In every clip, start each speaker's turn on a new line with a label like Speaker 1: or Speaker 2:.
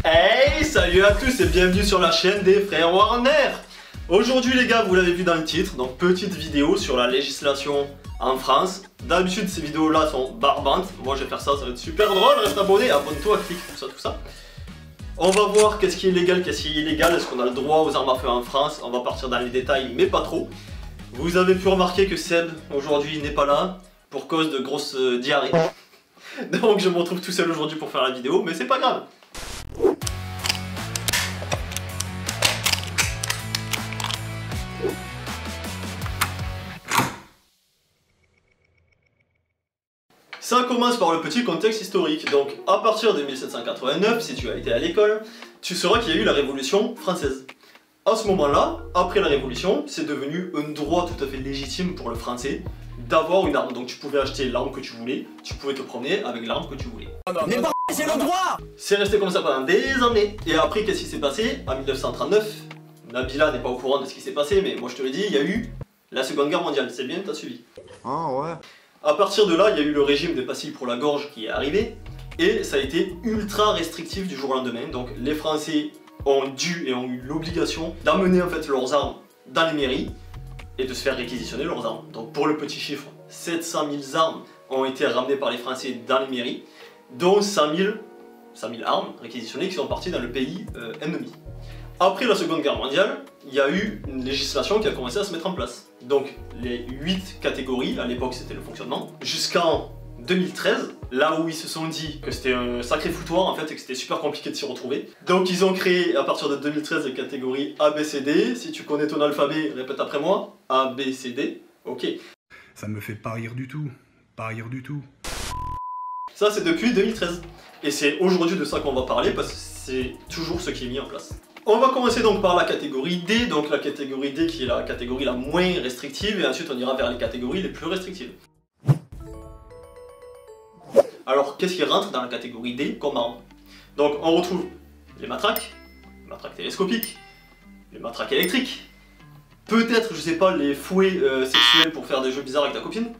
Speaker 1: Hey, salut à tous et bienvenue sur la chaîne des frères Warner. Aujourd'hui les gars, vous l'avez vu dans le titre, donc petite vidéo sur la législation en France. D'habitude ces vidéos là sont barbantes, moi je vais faire ça, ça va être super drôle, reste abonné, abonne-toi, clique, tout ça. On va voir qu'est-ce qui est légal, qu'est-ce qui est illégal, est-ce qu'on a le droit aux armes à feu en France, on va partir dans les détails mais pas trop. Vous avez pu remarquer que Seb aujourd'hui n'est pas là pour cause de grosses diarrhées. Donc je me retrouve tout seul aujourd'hui pour faire la vidéo, mais c'est pas grave. Ça commence par le petit contexte historique. Donc à partir de 1789, si tu as été à l'école, tu sauras qu'il y a eu la Révolution française. À ce moment-là, après la Révolution, c'est devenu un droit tout à fait légitime pour le Français d'avoir une arme. Donc tu pouvais acheter l'arme que tu voulais, tu pouvais te promener avec l'arme que tu voulais.
Speaker 2: Mais c'est le droit!
Speaker 1: C'est resté comme ça pendant des années. Et après, qu'est-ce qui s'est passé? En 1939, Nabila n'est pas au courant de ce qui s'est passé, mais moi je te l'ai dit, il y a eu la Seconde Guerre mondiale. C'est bien, t'as suivi?
Speaker 2: Ah ouais.
Speaker 1: À partir de là, il y a eu le régime des pastilles pour la gorge qui est arrivé. Et ça a été ultra restrictif du jour au lendemain. Donc les Français ont dû et ont eu l'obligation d'amener en fait leurs armes dans les mairies et de se faire réquisitionner leurs armes. Donc pour le petit chiffre, 700 000 armes ont été ramenées par les Français dans les mairies, dont 100 000 armes réquisitionnées qui sont parties dans le pays ennemi. Après la Seconde Guerre mondiale, il y a eu une législation qui a commencé à se mettre en place. Donc les 8 catégories, à l'époque c'était le fonctionnement, jusqu'en 2013, là où ils se sont dit que c'était un sacré foutoir en fait et que c'était super compliqué de s'y retrouver. Donc ils ont créé à partir de 2013 les catégories A, B, C, D. Si tu connais ton alphabet, répète après moi. A, B, C, D. Ok.
Speaker 3: Ça me fait pas rire du tout. Pas rire du tout.
Speaker 1: Ça c'est depuis 2013. Et c'est aujourd'hui de ça qu'on va parler parce que c'est toujours ce qui est mis en place. On va commencer donc par la catégorie D, donc la catégorie D qui est la catégorie la moins restrictive, et ensuite on ira vers les catégories les plus restrictives. Alors qu'est-ce qui rentre dans la catégorie D comme arme? Donc on retrouve les matraques télescopiques, les matraques électriques, peut-être, je sais pas, les fouets sexuels pour faire des jeux bizarres avec ta copine,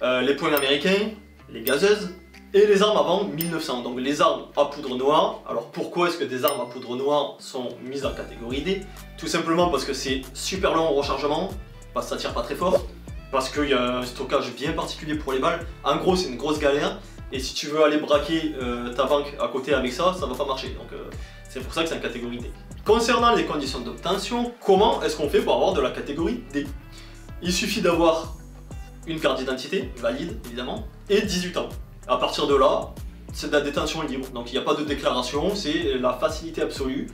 Speaker 1: les poings américains, les gazeuses, et les armes avant 1900, donc les armes à poudre noire. Alors pourquoi est-ce que des armes à poudre noire sont mises en catégorie D? Tout simplement parce que c'est super long au rechargement, parce que ça tire pas très fort, parce qu'il y a un stockage bien particulier pour les balles. En gros c'est une grosse galère, et si tu veux aller braquer ta banque à côté avec ça, ça va pas marcher. Donc c'est pour ça que c'est en catégorie D. Concernant les conditions d'obtention, comment est-ce qu'on fait pour avoir de la catégorie D? Il suffit d'avoir une carte d'identité, valide évidemment, et 18 ans. À partir de là, c'est de la détention libre, donc il n'y a pas de déclaration, c'est la facilité absolue.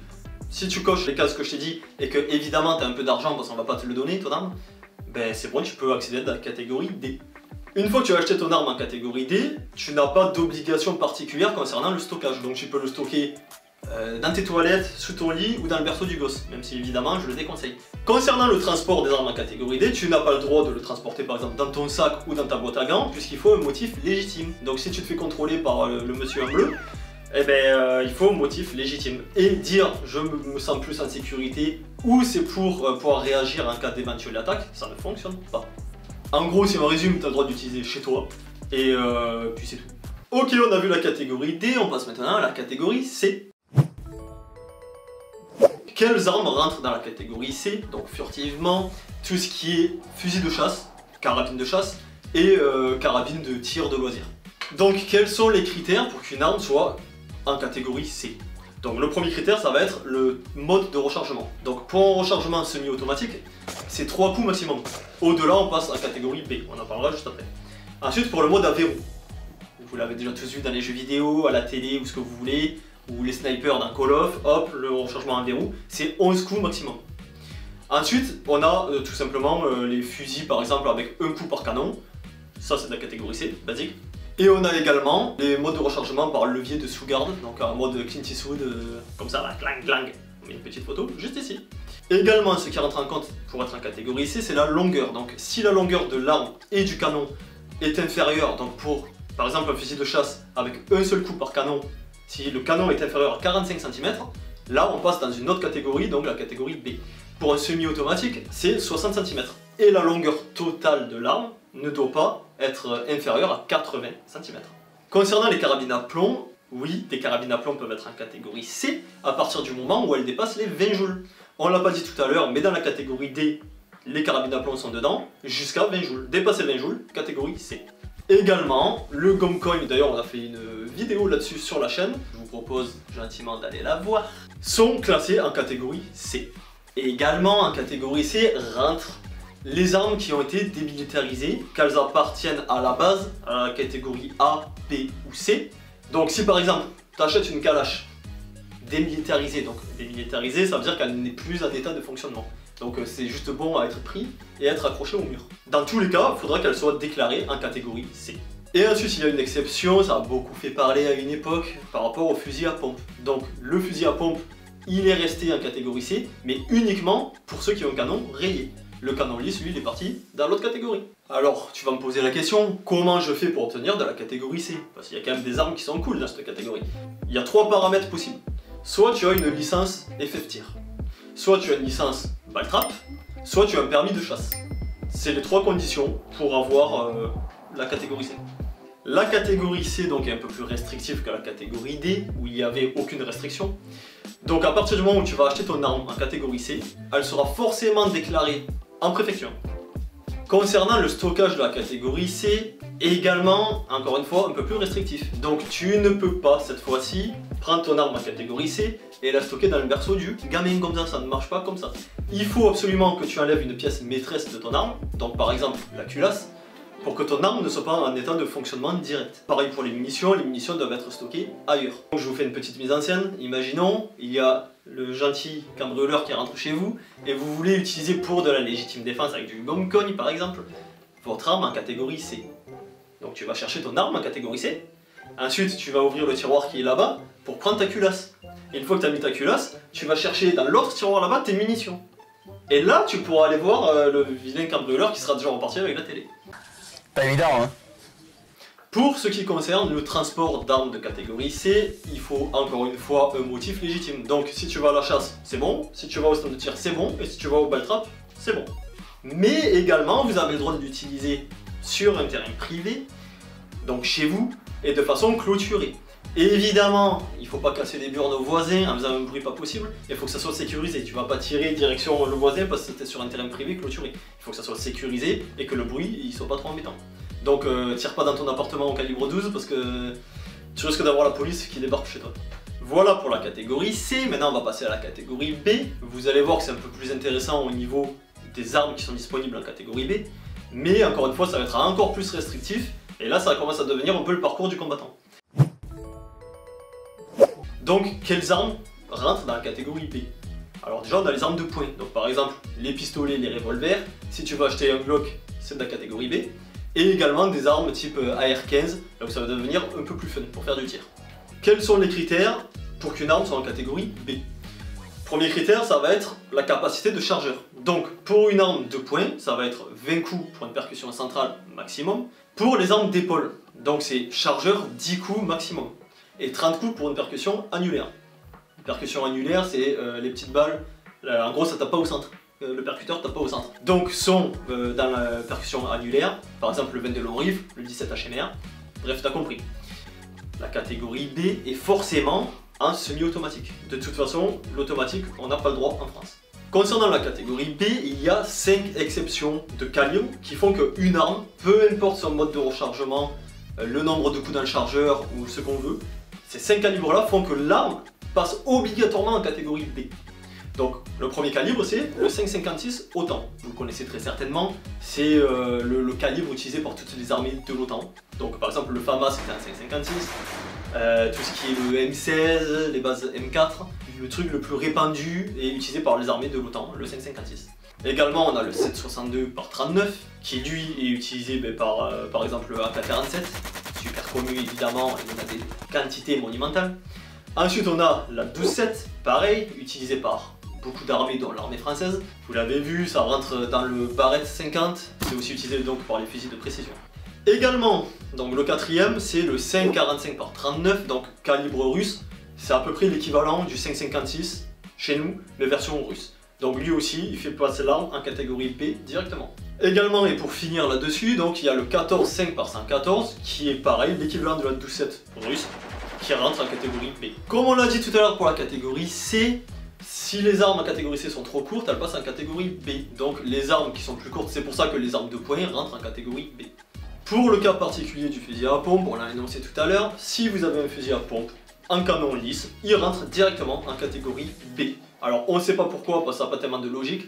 Speaker 1: Si tu coches les cases que je t'ai dit et que évidemment tu as un peu d'argent parce qu'on va pas te le donner ton arme, ben c'est bon, tu peux accéder à la catégorie D. Une fois que tu as acheté ton arme en catégorie D, tu n'as pas d'obligation particulière concernant le stockage, donc tu peux le stocker dans tes toilettes, sous ton lit ou dans le berceau du gosse, même si évidemment je le déconseille. Concernant le transport des armes en catégorie D, tu n'as pas le droit de le transporter par exemple dans ton sac ou dans ta boîte à gants, puisqu'il faut un motif légitime. Donc si tu te fais contrôler par le monsieur en bleu, eh ben, il faut un motif légitime. Et dire je me sens plus en sécurité ou c'est pour pouvoir réagir en cas d'éventuelle attaque, ça ne fonctionne pas. En gros, si on résume, tu as le droit d'utiliser chez toi, et puis c'est tout. Ok, on a vu la catégorie D, on passe maintenant à la catégorie C. Quelles armes rentrent dans la catégorie C? Donc furtivement, tout ce qui est fusil de chasse, carabine de chasse et carabine de tir de loisir. Donc quels sont les critères pour qu'une arme soit en catégorie C? Donc le premier critère, ça va être le mode de rechargement. Donc pour un rechargement semi-automatique, c'est 3 coups maximum. Au-delà, on passe en catégorie B, on en parlera juste après. Ensuite, pour le mode à verrou, vous l'avez déjà tous vu dans les jeux vidéo, à la télé ou ce que vous voulez, ou les snipers d'un Call of, hop, le rechargement à verrou, c'est 11 coups maximum. Ensuite, on a tout simplement les fusils par exemple avec un coup par canon, ça c'est de la catégorie C, basique. Et on a également les modes de rechargement par levier de sous-garde, donc un mode Clint Eastwood, comme ça, là, clang clang, on met une petite photo juste ici. Également, ce qui rentre en compte pour être en catégorie C, c'est la longueur. Donc si la longueur de l'arme et du canon est inférieure, donc pour par exemple un fusil de chasse avec un seul coup par canon, si le canon est inférieur à 45 cm, là on passe dans une autre catégorie, donc la catégorie B. Pour un semi-automatique, c'est 60 cm. Et la longueur totale de l'arme ne doit pas être inférieure à 80 cm. Concernant les carabines à plomb, Oui, des carabines à plomb peuvent être en catégorie C à partir du moment où elles dépassent les 20 joules. On l'a pas dit tout à l'heure, mais dans la catégorie D, les carabines à plomb sont dedans, jusqu'à 20 joules. Dépasser 20 joules, catégorie C. Également, le Gomcoin, d'ailleurs on a fait une vidéo là-dessus sur la chaîne, je vous propose gentiment d'aller la voir, sont classés en catégorie C. Et également en catégorie C rentrent les armes qui ont été démilitarisées, qu'elles appartiennent à la base, à la catégorie A, B ou C. Donc si par exemple, tu achètes une Kalash démilitarisée, donc démilitarisée ça veut dire qu'elle n'est plus en état de fonctionnement. Donc c'est juste bon à être pris et être accroché au mur. Dans tous les cas, il faudra qu'elle soit déclarée en catégorie C. Et ensuite il y a une exception, ça a beaucoup fait parler à une époque par rapport au fusil à pompe. Donc le fusil à pompe, il est resté en catégorie C, mais uniquement pour ceux qui ont un canon rayé. Le canon lisse, lui, il est parti dans l'autre catégorie. Alors, tu vas me poser la question, comment je fais pour obtenir de la catégorie C? Parce qu'il y a quand même des armes qui sont cool dans cette catégorie. Il y a 3 paramètres possibles. Soit tu as une licence FF-Tir, soit tu as une licence Baltrap, soit tu as un permis de chasse. C'est les 3 conditions pour avoir la catégorie C. La catégorie C donc, est un peu plus restrictive que la catégorie D, où il n'y avait aucune restriction. Donc à partir du moment où tu vas acheter ton arme en catégorie C, elle sera forcément déclarée en préfecture. Concernant le stockage de la catégorie C, également, encore une fois, un peu plus restrictif. Donc tu ne peux pas, cette fois-ci, prendre ton arme en catégorie C et la stocker dans le berceau du gamin comme ça ne marche pas comme ça. Il faut absolument que tu enlèves une pièce maîtresse de ton arme, donc par exemple la culasse, pour que ton arme ne soit pas en état de fonctionnement direct. Pareil pour les munitions doivent être stockées ailleurs. Donc je vous fais une petite mise en scène, imaginons, il y a le gentil cambrioleur qui rentre chez vous, et vous voulez utiliser pour de la légitime défense avec du Gomcoin par exemple, votre arme en catégorie C. Donc tu vas chercher ton arme en catégorie C, ensuite tu vas ouvrir le tiroir qui est là-bas pour prendre ta culasse. Et une fois que tu as mis ta culasse, tu vas chercher dans l'autre tiroir là-bas tes munitions. Et là tu pourras aller voir le vilain cambrioleur qui sera déjà reparti avec la télé.
Speaker 2: Pas évident, hein.
Speaker 1: Pour ce qui concerne le transport d'armes de catégorie C, il faut encore une fois un motif légitime. Donc si tu vas à la chasse, c'est bon, si tu vas au stand de tir, c'est bon, et si tu vas au baltrap, c'est bon. Mais également, vous avez le droit de l'utiliser sur un terrain privé, donc chez vous, et de façon clôturée. Et évidemment, il ne faut pas casser les burnes aux voisins en faisant un bruit pas possible, il faut que ça soit sécurisé. Tu ne vas pas tirer direction le voisin parce que c'était sur un terrain privé clôturé. Il faut que ça soit sécurisé et que le bruit ne soit pas trop embêtant. Donc tire pas dans ton appartement au calibre 12 parce que tu risques d'avoir la police qui débarque chez toi. Voilà pour la catégorie C, maintenant on va passer à la catégorie B. Vous allez voir que c'est un peu plus intéressant au niveau des armes qui sont disponibles en catégorie B. Mais encore une fois ça va être encore plus restrictif et là ça commence à devenir un peu le parcours du combattant. Donc quelles armes rentrent dans la catégorie B? Alors déjà on a les armes de poing, donc par exemple les pistolets, les revolvers. Si tu veux acheter un Glock, c'est de la catégorie B. Et également des armes type AR-15, là où ça va devenir un peu plus fun pour faire du tir. Quels sont les critères pour qu'une arme soit en catégorie B? Premier critère, ça va être la capacité de chargeur. Donc pour une arme de poing, ça va être 20 coups pour une percussion centrale maximum. Pour les armes d'épaule, donc c'est chargeur 10 coups maximum. Et 30 coups pour une percussion annulaire. Une percussion annulaire, c'est les petites balles, en gros ça tape pas au centre. Le percuteur tape pas au centre. Donc sont dans la percussion annulaire, par exemple le 22 long rifle, le 17 HMR, bref t'as compris. La catégorie B est forcément en semi-automatique. De toute façon, l'automatique, on n'a pas le droit en France. Concernant la catégorie B, il y a 5 exceptions de calibre qui font qu'une arme, peu importe son mode de rechargement, le nombre de coups dans le chargeur ou ce qu'on veut, ces 5 calibres là font que l'arme passe obligatoirement en catégorie B. Donc le premier calibre c'est le 5,56 OTAN, vous le connaissez très certainement, c'est le calibre utilisé par toutes les armées de l'OTAN. Donc par exemple le FAMA c'était un 5,56, tout ce qui est le M16, les bases M4, le truc le plus répandu et utilisé par les armées de l'OTAN, le 5,56. Également on a le 7,62 par 39 qui lui est utilisé par exemple le AK-47, super connu évidemment, il y en a des quantités monumentales. Ensuite on a la 12,7, pareil, utilisé par beaucoup d'armées dont l'armée française. Vous l'avez vu, ça rentre dans le Barrett 50, c'est aussi utilisé donc par les fusils de précision. Également, donc le quatrième, c'est le 5,45 par 39, donc calibre russe. C'est à peu près l'équivalent du 5,56 chez nous, mais version russe. Donc lui aussi, il fait passer l'arme en catégorie B directement. Également, et pour finir là-dessus, donc il y a le 14,5 par 114, qui est pareil, l'équivalent de la 12,7 russe, qui rentrent en catégorie B. Comme on l'a dit tout à l'heure pour la catégorie C, si les armes en catégorie C sont trop courtes, elles passent en catégorie B. Donc les armes qui sont plus courtes, c'est pour ça que les armes de poing rentrent en catégorie B. Pour le cas particulier du fusil à pompe, on l'a énoncé tout à l'heure, si vous avez un fusil à pompe en canon lisse, il rentre directement en catégorie B. Alors on ne sait pas pourquoi, parce que ça n'a pas tellement de logique.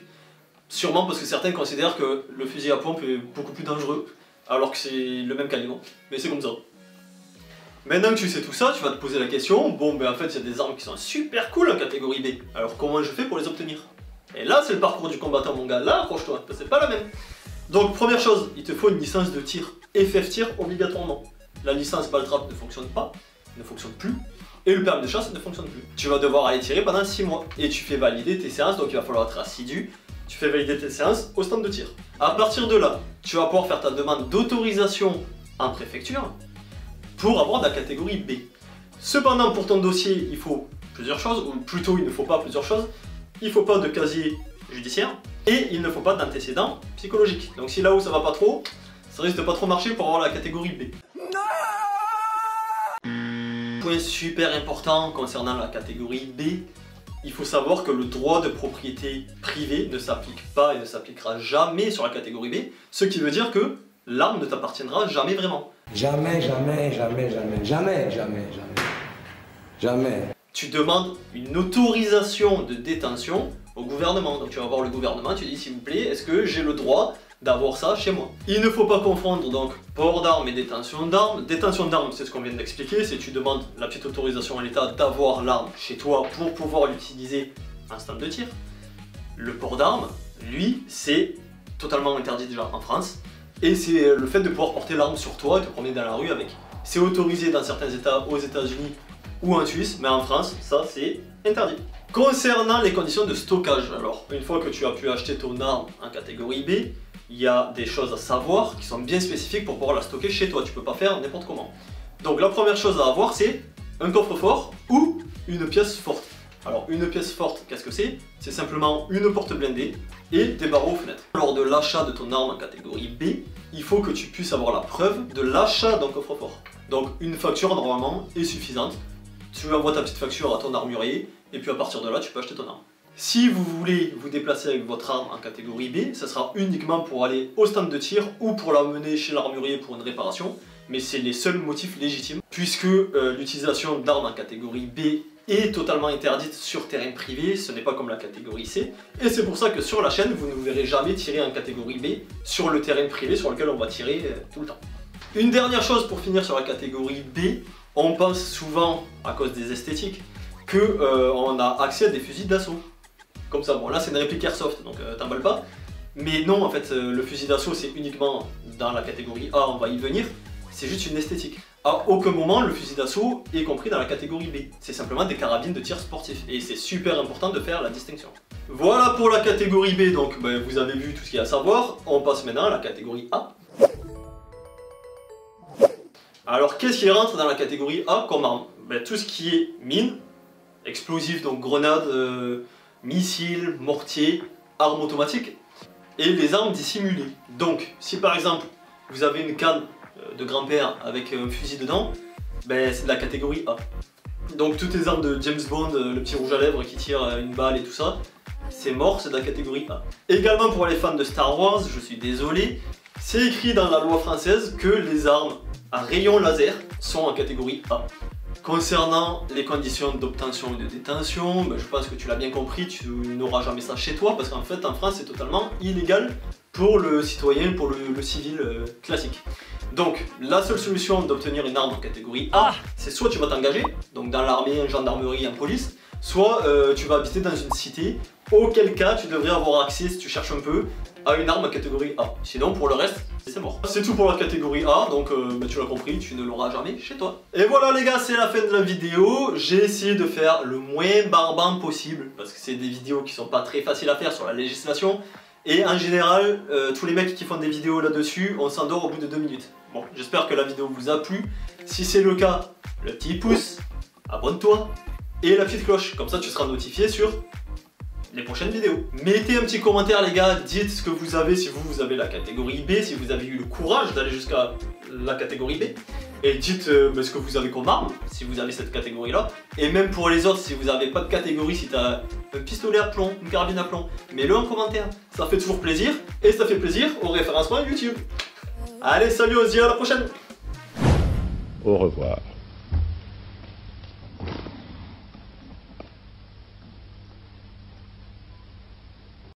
Speaker 1: Sûrement parce que certains considèrent que le fusil à pompe est beaucoup plus dangereux, alors que c'est le même calibre. Mais c'est comme ça. Maintenant que tu sais tout ça, tu vas te poser la question, bon ben en fait il y a des armes qui sont super cool en catégorie B, alors comment je fais pour les obtenir? Et là c'est le parcours du combattant mon gars, là accroche-toi, c'est pas la même. Donc première chose, il te faut une licence de tir, FF tir obligatoirement. La licence balle trap ne fonctionne pas, ne fonctionne plus, et le permis de chasse ne fonctionne plus. Tu vas devoir aller tirer pendant 6 mois, et tu fais valider tes séances, donc il va falloir être assidu, tu fais valider tes séances au stand de tir. À partir de là, tu vas pouvoir faire ta demande d'autorisation en préfecture, pour avoir de la catégorie B. Cependant, pour ton dossier, il faut plusieurs choses, ou plutôt il ne faut pas plusieurs choses. Il ne faut pas de casier judiciaire, et il ne faut pas d'antécédents psychologiques. Donc si là où ça va pas trop, ça risque de pas trop marcher pour avoir la catégorie B. Point super important concernant la catégorie B, il faut savoir que le droit de propriété privée ne s'applique pas et ne s'appliquera jamais sur la catégorie B, ce qui veut dire que l'arme ne t'appartiendra jamais vraiment.
Speaker 2: Jamais, jamais, jamais, jamais, jamais, jamais, jamais, jamais.
Speaker 1: Tu demandes une autorisation de détention au gouvernement. Donc tu vas voir le gouvernement, tu dis s'il vous plaît, est-ce que j'ai le droit d'avoir ça chez moi? Il ne faut pas confondre donc port d'armes et détention d'armes. Détention d'armes, c'est ce qu'on vient d'expliquer, c'est tu demandes la petite autorisation à l'État d'avoir l'arme chez toi pour pouvoir l'utiliser en stand de tir. Le port d'armes, lui, c'est totalement interdit déjà en France. Et c'est le fait de pouvoir porter l'arme sur toi et te promener dans la rue avec. C'est autorisé dans certains états aux États-Unis ou en Suisse, mais en France, ça c'est interdit. Concernant les conditions de stockage, alors une fois que tu as pu acheter ton arme en catégorie B, il y a des choses à savoir qui sont bien spécifiques pour pouvoir la stocker chez toi, tu peux pas faire n'importe comment. Donc la première chose à avoir, c'est un coffre-fort ou une pièce forte. Alors une pièce forte, qu'est-ce que c'est? C'est simplement une porte blindée et des barreaux aux fenêtres. Lors de l'achat de ton arme en catégorie B, il faut que tu puisses avoir la preuve de l'achat d'un coffre-fort. Donc une facture normalement est suffisante. Tu envoies ta petite facture à ton armurier et puis à partir de là tu peux acheter ton arme. Si vous voulez vous déplacer avec votre arme en catégorie B, ça sera uniquement pour aller au stand de tir ou pour l'emmener chez l'armurier pour une réparation. Mais c'est les seuls motifs légitimes puisque l'utilisation d'armes en catégorie B est totalement interdite sur terrain privé, ce n'est pas comme la catégorie C, et c'est pour ça que sur la chaîne, vous ne vous verrez jamais tirer en catégorie B sur le terrain privé sur lequel on va tirer tout le temps. Une dernière chose pour finir sur la catégorie B, on pense souvent, à cause des esthétiques, qu'on a accès à des fusils d'assaut. Comme ça, bon là c'est une réplique airsoft, donc t'emballes pas, mais non en fait le fusil d'assaut c'est uniquement dans la catégorie A, on va y venir, c'est juste une esthétique. À aucun moment le fusil d'assaut est compris dans la catégorie B. C'est simplement des carabines de tir sportif. Et c'est super important de faire la distinction. Voilà pour la catégorie B, donc vous avez vu tout ce qu'il y a à savoir. On passe maintenant à la catégorie A. Alors qu'est-ce qui rentre dans la catégorie A comme arme? Tout ce qui est mine, explosif, donc grenades, missiles, mortiers, armes automatiques, et les armes dissimulées. Donc si par exemple vous avez une canne de grand-père avec un fusil dedans, c'est de la catégorie A. Donc toutes les armes de James Bond, le petit rouge à lèvres qui tire une balle et tout ça, c'est mort, c'est de la catégorie A. Également pour les fans de Star Wars, je suis désolé, c'est écrit dans la loi française que les armes à rayon laser sont en catégorie A. Concernant les conditions d'obtention et de détention, je pense que tu l'as bien compris, tu n'auras jamais ça chez toi parce qu'en fait en France c'est totalement illégal pour le citoyen, pour le civil classique. Donc la seule solution d'obtenir une arme en catégorie A, c'est soit tu vas t'engager, donc dans l'armée, en gendarmerie, en police, soit tu vas habiter dans une cité, auquel cas tu devrais avoir accès, si tu cherches un peu, à une arme en catégorie A. Sinon pour le reste, c'est mort. C'est tout pour la catégorie A, donc tu l'as compris, tu ne l'auras jamais chez toi. Et voilà les gars, c'est la fin de la vidéo. J'ai essayé de faire le moins barbant possible, parce que c'est des vidéos qui sont pas très faciles à faire sur la législation. Et en général, tous les mecs qui font des vidéos là-dessus, on s'endort au bout de 2 minutes. Bon, j'espère que la vidéo vous a plu. Si c'est le cas, le petit pouce, abonne-toi et la petite cloche. Comme ça, tu seras notifié sur les prochaines vidéos. Mettez un petit commentaire les gars, dites ce que vous avez, si vous avez la catégorie B, si vous avez eu le courage d'aller jusqu'à la catégorie B. Et dites ce que vous avez comme arme, si vous avez cette catégorie-là. Et même pour les autres, si vous n'avez pas de catégorie, si tu as un pistolet à plomb, une carabine à plomb, mets-le en commentaire. Ça fait toujours plaisir, et ça fait plaisir au référencement YouTube. Allez, salut, on se dit à la prochaine.
Speaker 4: Au revoir.